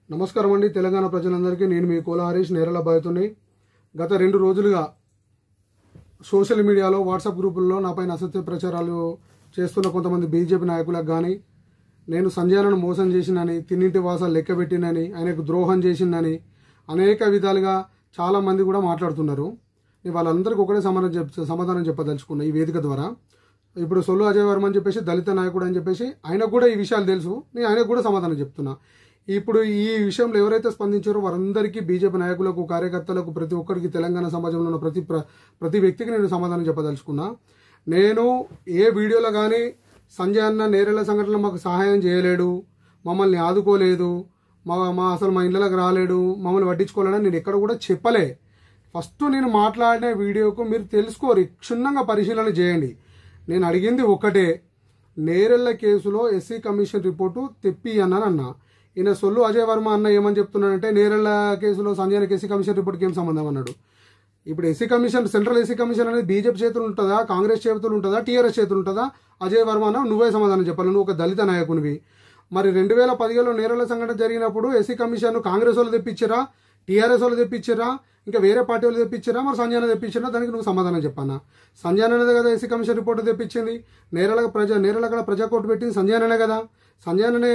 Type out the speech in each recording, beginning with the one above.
నమస్కారం అండి తెలంగాణ ప్రజలందరికీ నేను మీ కోల హరీష్ నేరల బాధితుని గత 2 రోజులుగా సోషల్ మీడియాలో వాట్సాప్ గ్రూపుల్లో నాపైన అసత్య ప్రచారాలు చేస్తున్న కొంతమంది బీజేపీ నాయకులకు కానీ నేను సంజయనను మోసం చేసినని తిన్నింటి వాసాలు లెక్కబెట్టినని ఆయనకు ద్రోహం చేసిందని అనేక విధాలుగా చాలా మంది కూడా మాట్లాడుతున్నారు. నేను వాళ్ళందరికీ ఒకటే సమాధానం చెప్పదలుచుకున్నా ఈ వేదిక ద్వారా. ఇప్పుడు సొల్లు అజయ్ వర్మ అని చెప్పేసి దళిత నాయకుడు అని చెప్పేసి ఆయనకు కూడా ఈ విషయాలు తెలుసు. నేను ఆయనకు కూడా సమాధానం చెప్తున్నా. ఇప్పుడు ఈ విషయంలో ఎవరైతే స్పందించారో వారందరికీ బీజేపీ నాయకులకు కార్యకర్తలకు ప్రతి ఒక్కరికి తెలంగాణ సమాజంలో ఉన్న ప్రతి వ్యక్తికి నేను సమాధానం చెప్పదలుచుకున్నా. నేను ఏ వీడియోలో కానీ సంజయ్ అన్న నేరేళ్ల సంఘటనలో మాకు సహాయం చేయలేడు, మమ్మల్ని ఆదుకోలేదు, అసలు మా ఇళ్ళకి రాలేడు, మమ్మల్ని పట్టించుకోలేడని నేను ఎక్కడ కూడా చెప్పలే. ఫస్ట్ నేను మాట్లాడిన వీడియోకు మీరు తెలుసుకోరు, క్షుణ్ణంగా పరిశీలన చేయండి. నేను అడిగింది ఒకటే, నేరెళ్ల కేసులో ఎస్సీ కమిషన్ రిపోర్టు తెప్పి అన్నా. ఈయన సొల్లు అజయ్ వర్మ అన్న ఏమని చెప్తున్నాడంటే నేరెళ్ల కేసులో సంజయ్కి ఎస్సీ కమిషన్ రిపోర్ట్కి ఏం సంబంధం అన్నాడు. ఇప్పుడు SC commission, central SC commission అనేది బీజేపీ చేతులు ఉంటుందా, కాంగ్రెస్ చేతులు ఉంటుందా, టీఆర్ఎస్ చేతులు ఉంటుందా? అజయ్ వర్మ అన్న నువ్వే సమాధానం చెప్పాలి. నువ్వు ఒక దళిత నాయకునివి. మరి 2017లో నేరెళ్ల సంఘటన జరిగినప్పుడు ఎస్సీ కమిషన్ కాంగ్రెస్ వాళ్ళు తెప్పించారా, టీఆర్ఎస్ వాళ్ళు తెప్పించారా, ఇంకా వేరే పార్టీ వాళ్ళు తెప్పించారా, మరి సంజయ్ తెప్పించారా? దానికి నువ్వు సమాధానం చెప్పానా? సంజయ్ అనేది కదా ఎస్సీ కమిషన్ రిపోర్ట్ తెప్పించింది. నేరెళ్ళ ప్రజా కోర్టు పెట్టింది సంజయ్ అనే కదా, సంజయ్ అనే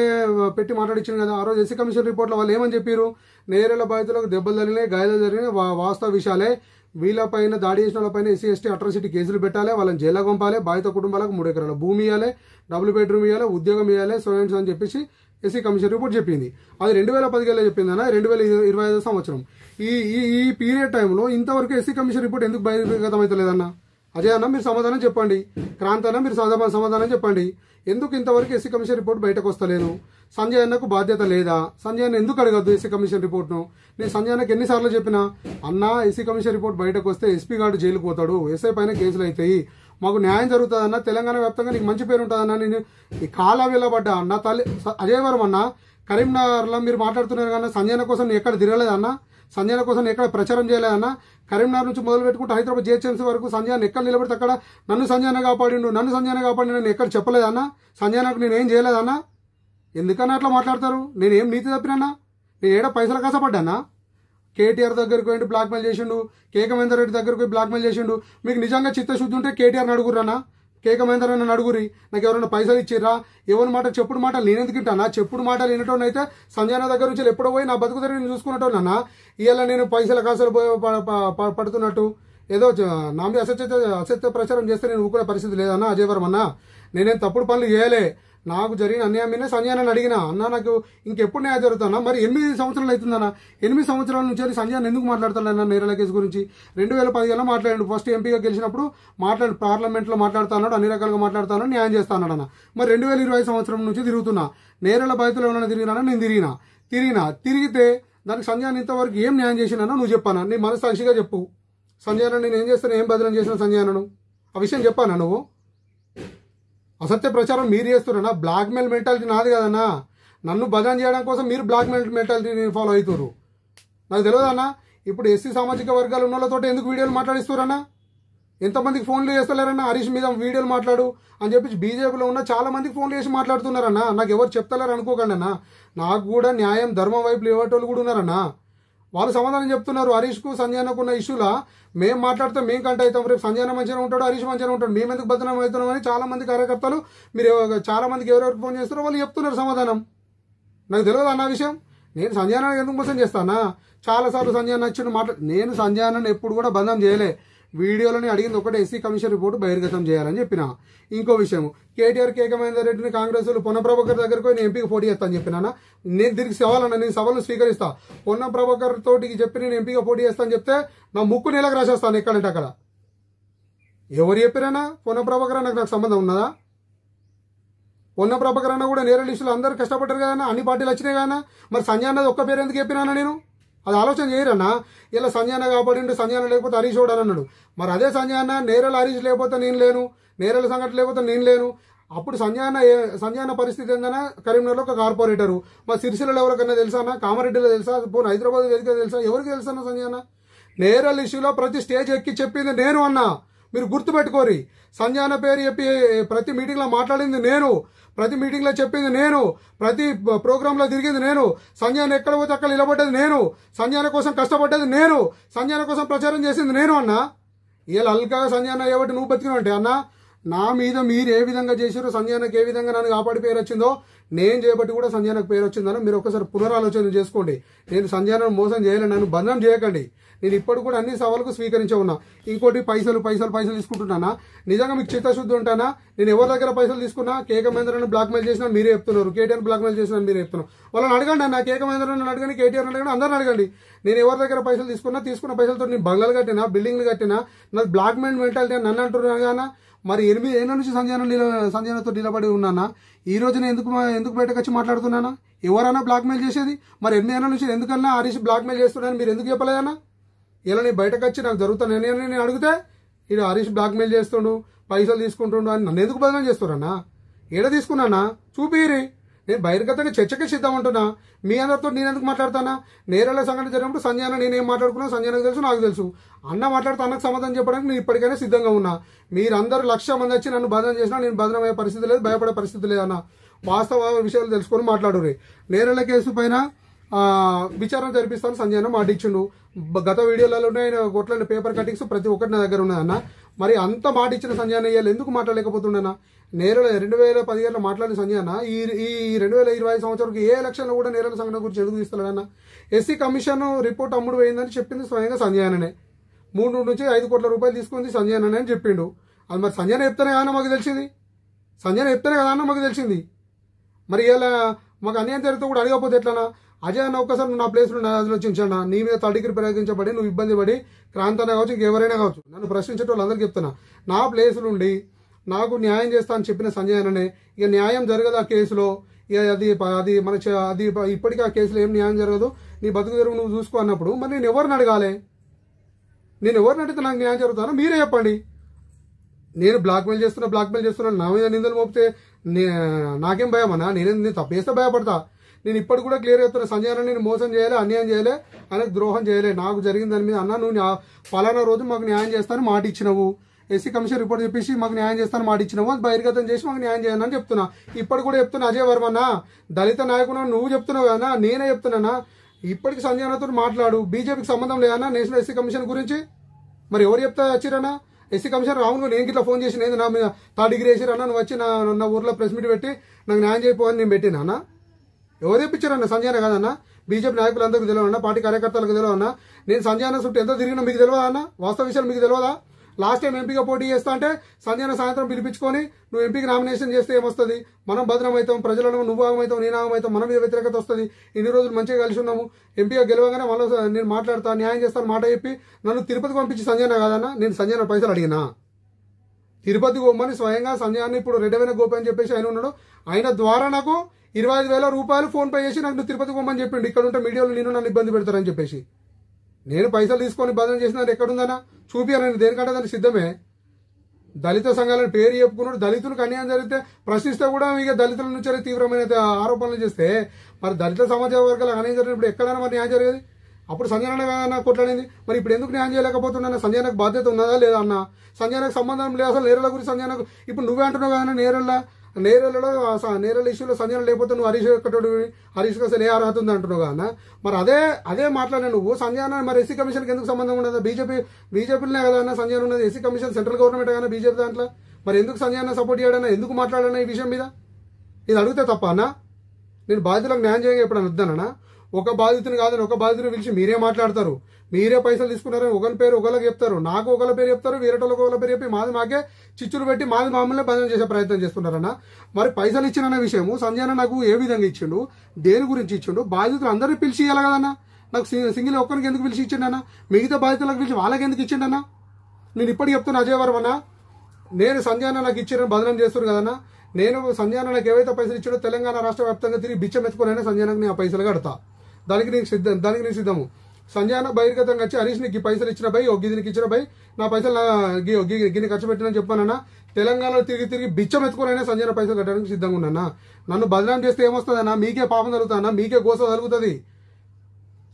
పెట్టి మాట్లాడించింది కదా. ఆ రోజు ఎస్సీ కమిషన్ రిపోర్ట్లో వాళ్ళు ఏమని చెప్పారు? నేరెళ్ల బాధితులకు దెబ్బలు జరిగినాయి, గాయాలు జరిగినాయి, వాస్తవ విషయాలే. వీళ్ళపైన దాడి చేసిన వాళ్ళపైన ఎస్సీ ఎస్టీ అట్రాసిటీ కేసులు పెట్టాలి, వాళ్ళని జైల్లో పంపాలి, బాధిత కుటుంబాలకు 3 ఎకరాల భూమి ఇవ్వాలి, డబుల్ బెడ్రూమ్ ఇవ్వాలి, ఉద్యోగం ఇవ్వాలి, సోయన్స్ అని చెప్పేసి ఎస్సీ కమిషన్ రిపోర్ట్ చెప్పింది. అది 2017లో చెప్పిందన్న 2025 సంవత్సరం. ఈ పీరియడ్ టైంలో ఇంతవరకు ఎస్సీ కమిషన్ రిపోర్ట్ ఎందుకు బహిర్గతం అవుతలేదన్న? అజయ్ అన్న మీరు సమాధానం చెప్పండి, క్రాంతి అన్న మీరు సమాధానం చెప్పండి. ఎందుకు ఇంతవరకు ఎస్సీ కమిషన్ రిపోర్ట్ బయటకు వస్తలేదు? సంజయ్ అన్నకు బాధ్యత లేదా? సంజయ్ అన్న ఎందుకు అడగద్దు ఎస్సీ కమిషన్ రిపోర్ట్ను? నేను సంజయ్ అన్నకు ఎన్నిసార్లు చెప్పినా, అన్న ఎస్సీ కమిషన్ రిపోర్ట్ బయటకు వస్తే ఎస్పీ గార్డు జైలుకు పోతాడు, ఎస్ఐ పైన కేసులు అవుతాయి, మాకు న్యాయం జరుగుతుందన్న, తెలంగాణ వ్యాప్తంగా నీకు మంచి పేరు ఉంటుందన్న. నేను ఈ కాల వెళ్ళబడ్డా అన్న తల్లి అజయ్ వర్మ అన్న కరీంనగర్లో మీరు మాట్లాడుతున్నారు కానీ సంజయ్ కోసం నేను ఎక్కడ తిరగలేదన్న, సంజయ్ కోసం ఎక్కడ ప్రచారం చేయలేదన్న. కరీంనగర్ నుంచి మొదలు పెట్టుకుంటే హైదరాబాద్ జిహెచ్ఎంసీ వరకు సంజయ్ ఎక్కడ నిలబడితే అక్కడ నన్ను సంజయ్ కాపాడిండు నేను ఎక్కడ చెప్పలేదన్నా? సంజయ్ నేనేం చేయలేదన్నా? ఎందుకన్నా అట్లా మాట్లాడతారు? నేనేం నీతి తప్పినన్నా? నేను ఏడా పైసలు కసపడ్డానా? కేటీఆర్ దగ్గరికి పోయి బ్లాక్మెయిల్ చేసిండు, కేక మహేందర్ రెడ్డి దగ్గరికి పోయి బ్లాక్మెయిల్ చేసిండు. మీకు నిజంగా చిత్తశుద్ధి ఉంటే కేటీఆర్ని అడుగురన్నా, కేక మహేందర్ రెడ్డిని అడుగురి. నాకు ఎవరైనా పైసలు ఇచ్చిర్రా? ఎవరి మాట చెప్పుడు మాటలు నేనెందుకు వింటానా? చెప్పుడు మాటలు వినటోని అయితే సంజయ్ దగ్గర నుంచి ఎప్పుడో పోయి నా బతుకు దగ్గర నేను చూసుకున్నట్టోనన్నా. ఇవాళ నేను పైసల కాసలు పడుతున్నట్టు ఏదో నా మీద అసత్య ప్రచారం చేస్తే నేను ఊరుకునే పరిస్థితి లేదన్నా. అజయ్ వర్మ అన్న నేనేం తప్పుడు పనులు చేయలే. నాకు జరిగిన అన్యాయం మీద సంజయ్ అన్నని అడిగినా, అన్న నాకు ఇంకెప్పుడు న్యాయం జరుగుతున్నా? మరి 8 సంవత్సరాలు అవుతుందన్న. 8 సంవత్సరాల నుంచి సంజయ్ అన్న ఎందుకు మాట్లాడుతాడన్న నేరెళ్ల కేసు గురించి? 2015లో మాట్లాడాడు, ఫస్ట్ ఎంపీగా గెలిచినప్పుడు పార్లమెంట్లో మాట్లాడుతున్నాడు, అన్ని రకాలుగా మాట్లాడుతాను, న్యాయం చేస్తాడు అన్న. మరి 2020 సంవత్సరం నుంచి తిరుగుతున్నా. నేరెళ్ల బాధితులు ఏమైనా తిరిగినా? నేను తిరిగితే దానికి సంజయ్ అన్న ఇంతవరకు ఏం న్యాయం చేసినా నువ్వు చెప్పానా? నీ మనసాక్షిగా చెప్పు. సంజయ్ అన్న నేను ఏం చేస్తాను, ఏం బదిలీ చేసిన సంజయ్ అన్నను ఆ విషయం చెప్పానా? నువ్వు అసత్య ప్రచారం మీరు చేస్తున్నారా? బ్లాక్మెయిల్ మెంటాలిటీ నాది కదన్నా. నన్ను బదనాం చేయడం కోసం మీరు బ్లాక్మెయిల్ మెంటాలిటీని ఫాలో అవుతారు. నాకు తెలియదన్నా. ఇప్పుడు ఎస్సీ సామాజిక వర్గాలు ఉన్న వాళ్ళతో ఎందుకు వీడియోలు మాట్లాడిస్తారన్నా? ఎంతమందికి ఫోన్లు చేస్తలేరన్నా? హరీష్ మీద వీడియోలు మాట్లాడు అని చెప్పి బీజేపీలో ఉన్న చాలా మందికి ఫోన్లు చేసి మాట్లాడుతున్నారన్నా. నాకు ఎవరు చెప్తలేరు అనుకోకండి అన్న. నాకు కూడా న్యాయం ధర్మం వైపు లేవటోళ్ళు కూడా ఉన్నారన్నా. వాళ్ళు సమాధానం చెప్తున్నారు. హరీష్కు సంజయ్ అన్నకున్న ఇష్యూలా మేము మాట్లాడితే మేము కంట అవుతాం, రేపు సంజయ్ అన్న మంచిగా ఉంటాడు, హరీష్ మంచిగా ఉంటాడు, మేము ఎందుకు బదనాం అవుతున్నాం అని చాలా మంది కార్యకర్తలు మీరు చాలా మందికి ఎవరెవరికి ఫోన్ చేస్తారో వాళ్ళు చెప్తున్నారు సమాధానం. నాకు తెలియదు అన్న విషయం. నేను సంజయ్ అన్న ఎందుకు మోసం చేస్తానా? చాలాసార్లు సంజయ్ అన్న వచ్చిన నేను సంజయ్ అన్నను ఎప్పుడు కూడా బంధం చేయలే. వీడియోలని అడిగింది ఒకటే, ఎస్సీ కమిషన్ రిపోర్టు బహిర్గతం చేయాలని చెప్పిన. ఇంకో విషయం, కేటీఆర్ కేక మహేందర్ రెడ్డిని కాంగ్రెస్ పొన్న ప్రభాకర్ దగ్గరకు నేను ఎంపీకి పోటీ చేస్తాను చెప్పినా. నేను దీనికి సవాలన్నా, నేను సవాళ్ళను స్వీకరిస్తా. పొన్న ప్రభాకర్ తోటికి చెప్పి నేను ఎంపీగా పోటీ చేస్తాను చెప్తే నా ముక్కు నెలకు రాసేస్తాను ఎక్కడంటే అక్కడ. ఎవరు చెప్పిరానా? పొన్న ప్రభాకర్ అన్నకు నాకు సంబంధం ఉన్నదా? పొన్న ప్రభాకర్ అన్న కూడా నేరేళ్ల ఇష్యూలు అందరూ కష్టపడ్డారు కదా, అన్ని పార్టీలు వచ్చినాయి కదా. మరి సంజయ్ అన్నది ఒక్క పేరు ఎందుకు చెప్పినానా? నేను అది ఆలోచన చేయరన్నా. ఇలా సంజయ్ అన్న కాపాడిండు, సంజయ్ అన్న లేకపోతే హరీష్ ఓడని అన్నాడు. మరి అదే సంజయ్ అన్న నేరెళ్ల హరీష్ లేకపోతే నేను లేను, నేరెళ్ల సంఘటన లేకపోతే నేను లేను. అప్పుడు సంజయ్ అన్న పరిస్థితి ఏందన్నా? కరీంనగర్లో ఒక కార్పొరేటరు. మా సిరిసిల్లలో ఎవరికన్నా తెలుసా అన్న? కామారెడ్డిలో తెలుసా? పోను హైదరాబాద్ వేదిక తెలుసా? ఎవరికి తెలుసా అన్న సంజయ్ అన్న? నేరెళ్ల ఇష్యూలో ప్రతి స్టేజ్ ఎక్కి చెప్పింది నేను అన్నా. మీరు గుర్తుపెట్టుకోరి. సంజయన పేరు చెప్పి ప్రతి మీటింగ్లో మాట్లాడింది నేను, ప్రతి మీటింగ్లో చెప్పింది నేను, ప్రతి ప్రోగ్రాంలో తిరిగింది నేను, సంజయన ఎక్కడ పోతే అక్కడ నిలబడ్డది నేను, సంజయన కోసం కష్టపడ్డది నేను, సంజయన కోసం ప్రచారం చేసింది నేను అన్న. ఇలా అల్కాగా సంజయన ఏబట్టి నువ్వు బతికినట్టే అన్న. నా మీద మీరు ఏ విధంగా చేశారో, సంజయనకు ఏ విధంగా నన్ను కాపాడి పేరు వచ్చిందో, నేను చేయబట్టి కూడా సంజయనకు పేరు వచ్చిందని మీరు ఒకసారి పునరాలోచన చేసుకోండి. నేను సంజయనను మోసం చేయలేను, నన్ను బంధం చేయకండి. నేను ఇప్పుడు కూడా అన్ని సవాళ్ళకు స్వీకరించే ఉన్నా. ఇంకోటి పైసలు తీసుకుంటున్నానా? నిజంగా మీకు చిత్తశుద్ధి ఉంటానా? నేను ఎవరి దగ్గర పైసలు తీసుకున్నా? కేక మహేంద్రని బ్లాక్మెయిల్ చేసినా మీరే చెప్తున్నారు, కేటీఆర్ బ్లాక్మెయిల్ చేసినా మీరే చెప్తున్నారు. వాళ్ళని అడగండి అన్న, కేక మహేంద్రని అడగండి, కేటీఆర్ అడగండి, అందరిని అడగండి. నేను ఎవరి దగ్గర పైసలు తీసుకున్న పైసలతో నేను బంగ్లాలు కట్టినా, బిల్డింగ్లు కట్టినా, నాకు బ్లాక్మెయిల్ మెంటాలిటీ అని నన్ను అంటున్నా కానీ మరి 8 ఏళ్ళ నుంచి సంజయనతో నిలబడి ఉన్నానా? ఈ రోజు నేను ఎందుకు బయటకు వచ్చి మాట్లాడుతున్నానా? ఎవరైనా బ్లాక్మెయిల్ చేసేది? మరి 8 ఏళ్ళ నుంచి ఎందుకన్నా హరీష్ బ్లాక్మెయిల్ చేస్తున్నాను మీరు ఎందుకు చెప్పలేదన్నా? ఇలా నేను బయటకు వచ్చి నాకు జరుగుతాను నేను అడిగితే ఇది హరీష్ బ్లాక్మెయిల్ చేస్తుండు, పైసలు తీసుకుంటుండు అని నన్ను ఎందుకు బదనాం చేస్తున్నానా? ఏడ తీసుకున్నానా చూపిరి. నేను బహిర్గతంగా చర్చకే సిద్ధమంటున్నా. మీ అందరితో నేను ఎందుకు మాట్లాడతానా? నేరేళ్ల సంఘటన జరిగినప్పుడు సంజయన నేనేం మాట్లాడుకున్నా సంజయనకు తెలుసు, నాకు తెలుసు. అన్న మాట్లాడుతూ అన్నకు సమాధానం చెప్పడానికి నేను ఇప్పటికైనా సిద్ధంగా ఉన్నా. మీరందరూ 1,00,000 మంది వచ్చి నన్ను బదనం చేసినా నేను బదనం అయ్యే పరిస్థితి లేదు, భయపడే పరిస్థితి లేదన్న. వాస్తవ విషయాలు తెలుసుకొని మాట్లాడుర్రి. నేరేళ్ల కేసు పైన విచారణ జరిపిస్తాను సంజయన మాట ఇచ్చిండు. గత వీడియోలలోనే ఆయన కొట్లాడిన పేపర్ కటింగ్స్ ప్రతి ఒక్కటి నా దగ్గర ఉన్నాయన్న. మరి అంత మాట ఇచ్చిన సంజయన ఇయ్యాలి ఎందుకు మాట్లాడలేకపోతుండనా? నేరేళ్ల 2017లో మాట్లాడిన సంజయన ఈ 2025 సంవత్సరానికి ఏ ఎలక్షన్లో కూడా నేరేళ్ల సంఘటన గురించి ఎందుకు తీస్తున్నాడన్న? ఎస్సీ కమిషన్ రిపోర్ట్ అమ్ముడు పోయిందని చెప్పింది స్వయంగా సంజయననే. 3 నుంచి 5 కోట్ల రూపాయలు తీసుకుంది సంజయననే అని చెప్పిండు. అది మరి సంజయన చెప్తేనే కదా మాకు తెలిసింది, సంజయన చెప్తేనే కదా అన్న మాకు తెలిసింది. మరి ఇలా మాకు అన్యాయం జరిగితే కూడా అడగకపోతే ఎట్లనా? అజయ్ అన్న ఒక్కసారి నువ్వు నా ప్లేస్లో ఆలోచించాను. నీ మీద తడికిరి ప్రయోగించబడి నువ్వు ఇబ్బంది పడి క్రాంతనే కావచ్చు, ఇంకెవరైనా కావచ్చు, నన్ను ప్రశ్నించే వాళ్ళందరికీ చెప్తున్నా, నా ప్లేస్ నుండి నాకు న్యాయం చేస్తా అని చెప్పిన సంజయననే ఇక న్యాయం జరగదు ఆ కేసులో. ఇక అది మన అది ఇప్పటికీ ఆ కేసులో ఏం న్యాయం జరగదు, నీ బతుకు తెరువు నువ్వు చూసుకో అన్నప్పుడు మరి నేను ఎవరిని అడగాలి? నేను ఎవరిని అడిగితే నాకు న్యాయం జరుగుతానో మీరే చెప్పండి. నేను బ్లాక్మెయిల్ చేస్తున్నాను నా మీద నిందలు మోపితే నాకేం భయమన్నా? నేను తప్పేస్తే భయపడతా. నేను ఇప్పటికి కూడా క్లియర్ చెప్తున్నా, సంజయన నేను మోసం చేయలే, అన్యాయం చేయలే, ఆయనకు ద్రోహం చేయలే. నాకు జరిగిన దాని మీద అన్న నువ్వు పలానా రోజు మాకు న్యాయం చేస్తాను మాట ఇచ్చినవు, ఎస్సీ కమిషన్ రిపోర్ట్ చెప్పేసి మాకు న్యాయం చేస్తాను మాట ఇచ్చినావు, అది బహిర్గతం చేసి మాకు న్యాయం చేయాలని చెప్తున్నా. ఇప్పటికి కూడా చెప్తున్నా, అజయ్ వర్మన్న దళిత నాయకుడు నువ్వు చెప్తున్నావు కదా, నేనే చెప్తున్నానా? ఇప్పటికి సంజయనతో మాట్లాడు. బీజేపీకి సంబంధం లేదన్నా నేషనల్ ఎస్సీ కమిషన్ గురించి. మరి ఎవరు చెప్తా వచ్చిరన్నా? ఎస్సీ కమిషన్ రావును నేను ఇట్లా ఫోన్ చేసి నా మీద 3rd డిగ్రీ వేసిరన్నా, నువ్వు వచ్చి నా ఊర్లో ప్రెస్ మీట్ పెట్టి నాకు న్యాయం చేయకపోవని నేను పెట్టినా? ఎవరు చెప్పించారన్న? సంజయన కాదన్న. బీజేపీ నాయకులందరికీ తెలియదన్నా, పార్టీ కార్యకర్తలకు తెలియదన్నా. నేను సంజయన చుట్టూ ఎంత తిరిగినా మీకు తెలియదా అన్న? వాస్తవ విషయాలు మీకు తెలియదా? లాస్ట్ టైం ఎంపీగా పోటీ చేస్తా అంటే సంజయన సాయంత్రం పిలిపించుకొని నువ్వు ఎంపీకి నామినేషన్ చేస్తే ఏమొస్తుంది? మనం భద్రం అవుతాం, ప్రజలను నువ్వు ఆగమవుతాం, నేను ఆగమవుతాం, మన మీద వ్యతిరేకత వస్తుంది. ఇన్ని రోజులు మంచిగా కలిసి ఉన్నాము, ఎంపీగా గెలవగానే మళ్ళీ నేను మాట్లాడతా, న్యాయం చేస్తాను మాట చెప్పి నన్ను తిరుపతికి పంపించి సంజయన కాదన్నా? నేను సంజయన పైసలు అడిగినా? తిరుపతికి పోమని స్వయంగా సంజయాన్ని ఇప్పుడు రెడ్డవైన గోపి అని చెప్పేసి ఆయన ఉన్నాడు, ఆయన ద్వారా నాకు 25,000 రూపాయలు ఫోన్ పే చేసి నాకు తిరుపతికి పోమని చెప్పిండు. ఇక్కడ ఉంటే మీడియాలో నేను నన్ను ఇబ్బంది పెడతారని చెప్పేసి నేను పైసలు తీసుకొని బదనం చేసిన ఎక్కడుందన్నా చూపియాలని దేనికంటే దానికి సిద్ధమే. దళిత సంఘాలను పేరు చెప్పుకున్నాడు, దళితులకు అన్యాయం జరిగితే ప్రశ్నిస్తే కూడా ఇక దళితుల నుంచి తీవ్రమైన ఆరోపణలు చేస్తే మరి దళిత సమాజ వర్గాలకు అన్యాయం జరిగినప్పుడు ఎక్కడైనా మరి న్యాయం జరిగేది? అప్పుడు సంజయన కదా కొట్లాడింది. మరి ఇప్పుడు ఎందుకు న్యాయం చేయలేకపోతున్నా? సంజయనకు బాధ్యత ఉన్నదా లేదా అన్న? సంజయనకు సంబంధం లేదు అసలు. నేరేళ్ల గురించి సంజయనకు ఇప్పుడు నువ్వే అంటున్నావు కదా, నేరేళ్ల ఇష్యూలో సంజయన లేకపోతే నువ్వు హరీష్ ఎక్కటోడు, హరీష్కి అసలు ఏ అర్హత ఉంది అంటున్నావు కదా. మరి అదే మాట్లాడినా నువ్వు సంజయన మరి ఎస్సీ కమిషన్కి ఎందుకు సంబంధం ఉండదు? బీజేపీలోనే కదా అన్న సంజయన ఉన్నది. ఎస్సీ కమిషన్ సెంట్రల్ గవర్నమెంట్ కానీ బీజేపీ దాంట్లో. మరి ఎందుకు సంజయన సపోర్ట్ చేయడన్నా, ఎందుకు మాట్లాడన్నా ఈ విషయం మీద? ఇది అడిగితే తప్ప అన్న? నేను బాధితులకు న్యాయం చేయగా ఎప్పుడు వద్దనన్నా? ఒక బాధితుని కాదని ఒక బాధితుని పిలిచి మీరే మాట్లాడతారు, మీరే పైసలు తీసుకున్నారని ఒకరి పేరు ఒకరికి చెప్తారు, నాకు ఒకరి పేరు చెప్తారు, వేరేటోళ్ళకి ఒకరి పేరు చెప్పి మాకే చిచ్చులు పెట్టి మమ్మల్ని బదనం చేసే ప్రయత్నం చేస్తున్నారన్న. మరి పైసలు ఇచ్చిన విషయము సంజయన నాకు ఏ విధంగా ఇచ్చిండు, దేని గురించి ఇచ్చిండు? బాధితులు అందరినీ పిలిచి ఇవ్వాలి కదన్నా. నాకు సింగిల్ ఒక్కరికి ఎందుకు పిలిచి ఇచ్చిండన్నా? మిగతా బాధితులకు పిలిచి వాళ్ళకి ఎందుకు ఇచ్చిండన్నా? నేను ఇప్పటికి చెప్తున్నా అజయ్ వర్మన్న, నేను సంజయన నాకు ఇచ్చిన బదనం చేస్తున్నారు కదన్నా. నేను సంజయన నాకు ఏవైతే పైసలు ఇచ్చాడో తెలంగాణ రాష్ట్ర వ్యాప్తంగా తిరిగి బిచ్చం ఎత్తుకునైనా సంజయనకు నేను ఆ పైసలు కడతా. దానికి నేను సిద్ధము. సంజయన బహిర్గతంగా వచ్చి హరీష్ నీకు పైసలు ఇచ్చిన బై, గిదినికి ఇచ్చిన బై, నా పైసలు గిన్ని ఖర్చు పెట్టినని చెప్పానన్నా. తెలంగాణలో తిరిగి బిచ్చం ఎత్తుకునైనా సంజయన పైసలు కట్టడానికి సిద్ధంగా ఉన్నానా? నన్ను బదనాం చేస్తే ఏమొస్తుందన్నా? మీకే పాపం జరుగుతుందన్నా, మీకే గోస జరుగుతుంది.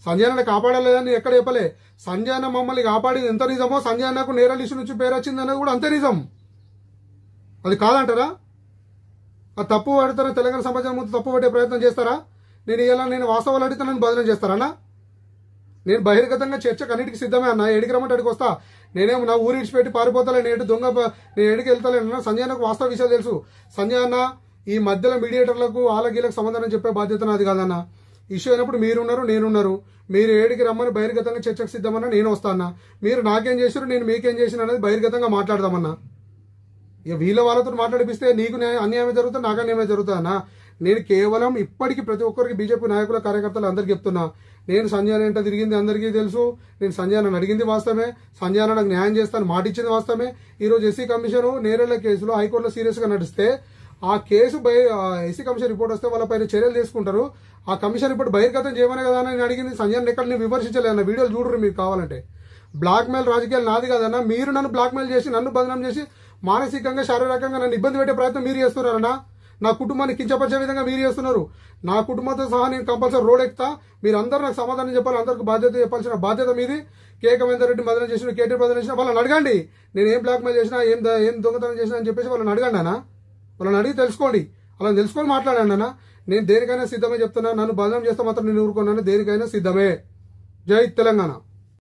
సంజయ్ అన్న కాపాడలేదని ఎక్కడ చెప్పలే. సంజయ్ అన్న మమ్మల్ని కాపాడింది ఎంత నిజమో సంజయ్ అన్నకు నేరాల లిస్టు నుంచి పేరు వచ్చింది అన్నది కూడా అంతే నిజం. అది కాదంటారా? అది తప్పు పడతారా? తెలంగాణ సమాజం ముందు తప్పు పట్టే ప్రయత్నం చేస్తారా? నేను వాస్తవాలు అడిగితే నన్ను బదనం చేస్తారన్నా? నేను బహిర్గతంగా చర్చకు అన్నిటికీ సిద్ధమే అన్న. ఎడికి రమ్మంటే అడిగి వస్తా. నేనేమో నా ఊరి ఇడిచిపెట్టి పారిపోతాలే, నేను ఎడికి వెళ్తాలేనన్నా. సంజయ్ అన్నకు వాస్తవ విషయాలు తెలుసు. సంజయ్ అన్న ఈ మధ్యలో మీడియేటర్లకు వాళ్ళగీలకు సమాధానం చెప్పే బాధ్యత నాది కాదన్న. ఇష్యూ అయినప్పుడు మీరున్నారు, నేనున్నారు. మీరు ఏడికి రమ్మని బహిర్గతంగా చర్చకు సిద్ధమన్నా నేను వస్తానా. మీరు నాకేం చేశారు, నేను మీకేం చేసిన అనేది బహిర్గతంగా మాట్లాడదామన్నా. ఇక వీళ్ళ వాళ్ళతో మాట్లాడిపిస్తే నీకు అన్యాయమే జరుగుతుంది, నాకు అన్యాయమే జరుగుతుందన్నా. నేను కేవలం ఇప్పటికీ ప్రతి ఒక్కరికి బీజేపీ నాయకుల కార్యకర్తలు అందరికీ చెప్తున్నా, నేను సంజయ్ అన్న ఏంటో తిరిగింది అందరికీ తెలుసు. నేను సంజయ్ అన్న అడిగింది వాస్తవమే. సంజయ్ అన్న నాకు న్యాయం చేస్తాను మాట ఇచ్చింది వాస్తవమే. ఈరోజు ఎస్సీ కమిషన్ నేరేళ్ల కేసులో హైకోర్టులో సీరియస్ గా నడిస్తే ఆ కేసు ఎస్సీ కమిషన్ రిపోర్ట్ వస్తే వాళ్ళపైన చర్యలు తీసుకుంటారు. ఆ కమిషన్ రిపోర్ట్ బహిర్గతం చేయమనే కదా అని అడిగింది. సంజయ్ అన్న ఎక్కడ నేను విమర్శించలేదన్న. వీడియోలు చూడరు మీకు కావాలంటే. బ్లాక్ మెయిల్ రాజకీయాలు నాది కదన్నా. మీరు నన్ను బ్లాక్ మెయిల్ చేసి నన్ను బదనాం చేసి మానసికంగా శారీరకంగా నన్ను ఇబ్బంది పెట్టే ప్రయత్నం మీరు చేస్తున్నారన్నా. నా కుటుంబాన్ని కించపరిచే విధంగా మీరు చేస్తున్నారు. నా కుటుంబంతో సహా నేను కంపల్సరీ రోడ్ ఎక్కుతా. మీరు అందరూ నాకు సమాధానం చెప్పాలి. అందరికి బాధ్యత చెప్పాల్సిన బాధ్యత మీది. కేకమేందర్ రెడ్డి బదనం చేసిన, కేటీఆర్ బదనం చేసిన వాళ్ళని అడగండి. నేను ఏం బ్లాక్ మెయిల్ చేసినా, ఏం దొంగతనం చేసినా అని చెప్పేసి వాళ్ళని అడగండి అన్న. వాళ్ళని అడిగి తెలుసుకోండి. అలా తెలుసుకొని మాట్లాడండి అన్న. నేను దేనికైనా సిద్ధమే చెప్తున్నా. నన్ను బదనం చేస్తే మాత్రం నేను ఊరుకున్నాను. దేనికైనా సిద్ధమే. జై తెలంగాణ.